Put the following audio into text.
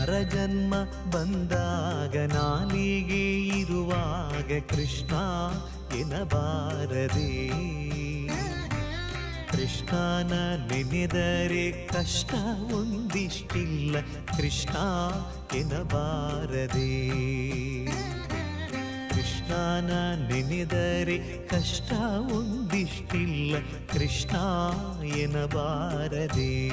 ನರಜನ್ಮ ಬಂದಾಗ ನಾಲಿಗೆ ಇರುವಾಗ ಕೃಷ್ಣ ಎನ್ನಬಾರದೆ. ಕೃಷ್ಣನ ನೆನೆದರೆ ಕಷ್ಟ ಒಂದಿಷ್ಟಿಲ್ಲ ಕೃಷ್ಣ ಎನ್ನಬಾರದೆ. ಕೃಷ್ಣನ ನೆನೆದರೆ ಕಷ್ಟ ಒಂದಿಷ್ಟಿಲ್ಲ ಕೃಷ್ಣ ಎನ್ನಬಾರದೆ.